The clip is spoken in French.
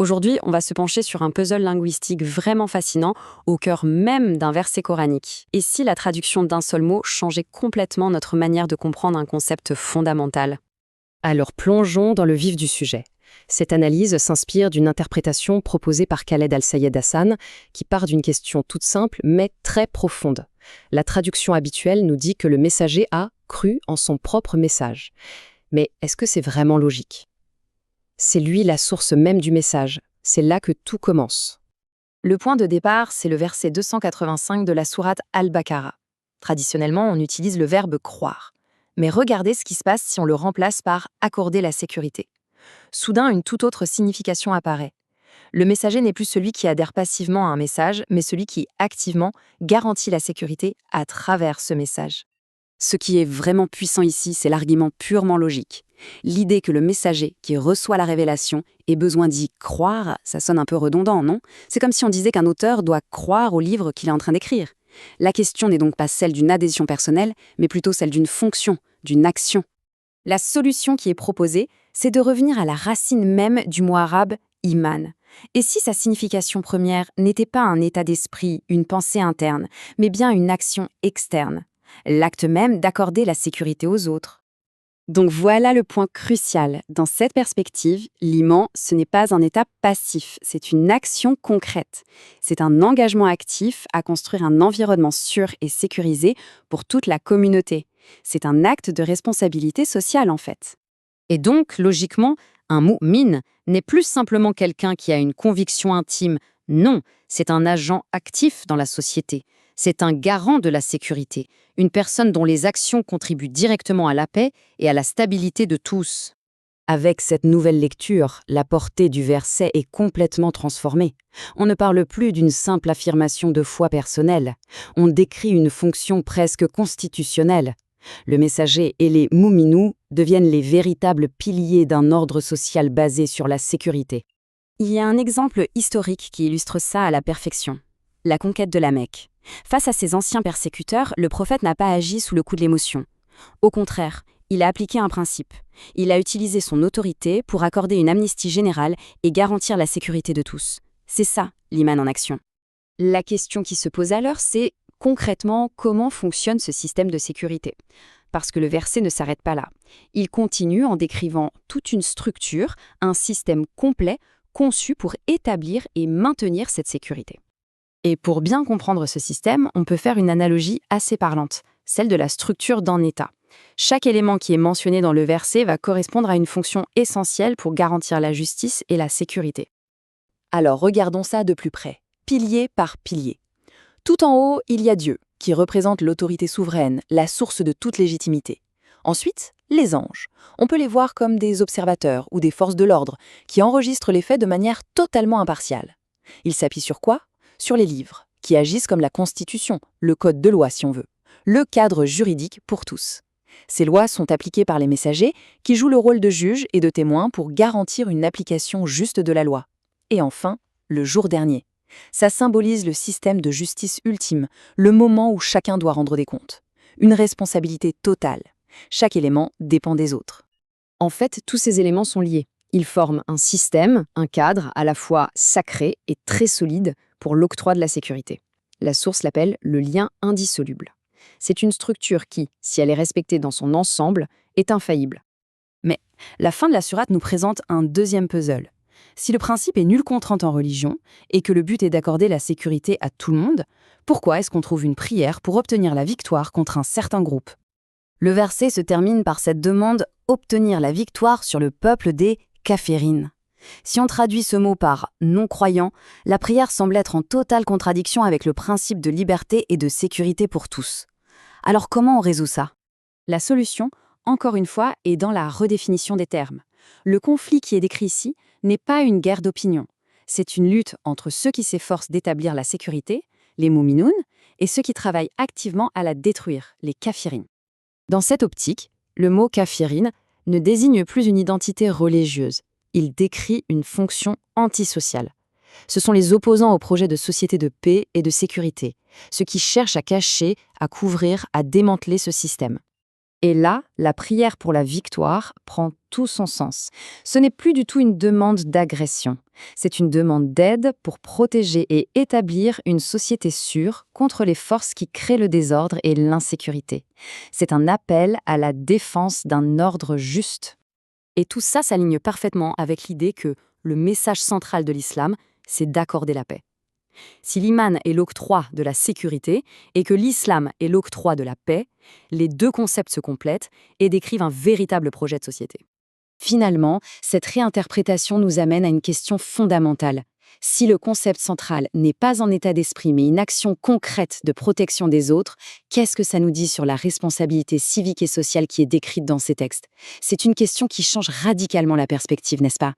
Aujourd'hui, on va se pencher sur un puzzle linguistique vraiment fascinant, au cœur même d'un verset coranique. Et si la traduction d'un seul mot changeait complètement notre manière de comprendre un concept fondamental? Alors plongeons dans le vif du sujet. Cette analyse s'inspire d'une interprétation proposée par Khaled Al-Sayed Hassan, qui part d'une question toute simple mais très profonde. La traduction habituelle nous dit que le messager a cru en son propre message. Mais est-ce que c'est vraiment logique? C'est lui la source même du message. C'est là que tout commence. Le point de départ, c'est le verset 285 de la sourate Al-Baqarah. Traditionnellement, on utilise le verbe croire. Mais regardez ce qui se passe si on le remplace par accorder la sécurité. Soudain, une toute autre signification apparaît. Le messager n'est plus celui qui adhère passivement à un message, mais celui qui, activement, garantit la sécurité à travers ce message. Ce qui est vraiment puissant ici, c'est l'argument purement logique. L'idée que le messager qui reçoit la révélation ait besoin d'y croire, ça sonne un peu redondant, non? C'est comme si on disait qu'un auteur doit croire au livre qu'il est en train d'écrire. La question n'est donc pas celle d'une adhésion personnelle, mais plutôt celle d'une fonction, d'une action. La solution qui est proposée, c'est de revenir à la racine même du mot arabe « iman ». Et si sa signification première n'était pas un état d'esprit, une pensée interne, mais bien une action externe, l'acte même d'accorder la sécurité aux autres. Donc voilà le point crucial. Dans cette perspective, l'iman, ce n'est pas un état passif, c'est une action concrète. C'est un engagement actif à construire un environnement sûr et sécurisé pour toute la communauté. C'est un acte de responsabilité sociale en fait. Et donc, logiquement, un mu'min n'est plus simplement quelqu'un qui a une conviction intime. Non, c'est un agent actif dans la société. C'est un garant de la sécurité, une personne dont les actions contribuent directement à la paix et à la stabilité de tous. Avec cette nouvelle lecture, la portée du verset est complètement transformée. On ne parle plus d'une simple affirmation de foi personnelle. On décrit une fonction presque constitutionnelle. Le messager et les mouminous deviennent les véritables piliers d'un ordre social basé sur la sécurité. Il y a un exemple historique qui illustre ça à la perfection. La conquête de la Mecque. Face à ses anciens persécuteurs, le prophète n'a pas agi sous le coup de l'émotion. Au contraire, il a appliqué un principe. Il a utilisé son autorité pour accorder une amnistie générale et garantir la sécurité de tous. C'est ça, l'iman en action. La question qui se pose alors, c'est concrètement comment fonctionne ce système de sécurité. Parce que le verset ne s'arrête pas là. Il continue en décrivant toute une structure, un système complet conçu pour établir et maintenir cette sécurité. Et pour bien comprendre ce système, on peut faire une analogie assez parlante, celle de la structure d'un État. Chaque élément qui est mentionné dans le verset va correspondre à une fonction essentielle pour garantir la justice et la sécurité. Alors regardons ça de plus près, pilier par pilier. Tout en haut, il y a Dieu, qui représente l'autorité souveraine, la source de toute légitimité. Ensuite, les anges. On peut les voir comme des observateurs ou des forces de l'ordre, qui enregistrent les faits de manière totalement impartiale. Ils s'appuient sur quoi? Sur les livres, qui agissent comme la Constitution, le code de loi si on veut, le cadre juridique pour tous. Ces lois sont appliquées par les messagers, qui jouent le rôle de juges et de témoins pour garantir une application juste de la loi. Et enfin, le jour dernier. Ça symbolise le système de justice ultime, le moment où chacun doit rendre des comptes. Une responsabilité totale. Chaque élément dépend des autres. En fait, tous ces éléments sont liés. Ils forment un système, un cadre à la fois sacré et très solide pour l'octroi de la sécurité. La source l'appelle le lien indissoluble. C'est une structure qui, si elle est respectée dans son ensemble, est infaillible. Mais la fin de la sourate nous présente un deuxième puzzle. Si le principe est nul contrainte en religion et que le but est d'accorder la sécurité à tout le monde, pourquoi est-ce qu'on trouve une prière pour obtenir la victoire contre un certain groupe? Le verset se termine par cette demande « obtenir la victoire sur le peuple des kafirines ». Si on traduit ce mot par « non-croyant », la prière semble être en totale contradiction avec le principe de liberté et de sécurité pour tous. Alors comment on résout ça? La solution, encore une fois, est dans la redéfinition des termes. Le conflit qui est décrit ici n'est pas une guerre d'opinion. C'est une lutte entre ceux qui s'efforcent d'établir la sécurité, les mouminoun, et ceux qui travaillent activement à la détruire, les kafirines. Dans cette optique, le mot kafirine ne désigne plus une identité religieuse. Il décrit une fonction antisociale. Ce sont les opposants au projet de société de paix et de sécurité, ceux qui cherchent à cacher, à couvrir, à démanteler ce système. Et là, la prière pour la victoire prend tout son sens. Ce n'est plus du tout une demande d'agression. C'est une demande d'aide pour protéger et établir une société sûre contre les forces qui créent le désordre et l'insécurité. C'est un appel à la défense d'un ordre juste. Et tout ça s'aligne parfaitement avec l'idée que le message central de l'islam, c'est d'accorder la paix. Si l'iman est l'octroi de la sécurité et que l'islam est l'octroi de la paix, les deux concepts se complètent et décrivent un véritable projet de société. Finalement, cette réinterprétation nous amène à une question fondamentale. Si le concept central n'est pas un état d'esprit mais une action concrète de protection des autres, qu'est-ce que ça nous dit sur la responsabilité civique et sociale qui est décrite dans ces textes? C'est une question qui change radicalement la perspective, n'est-ce pas?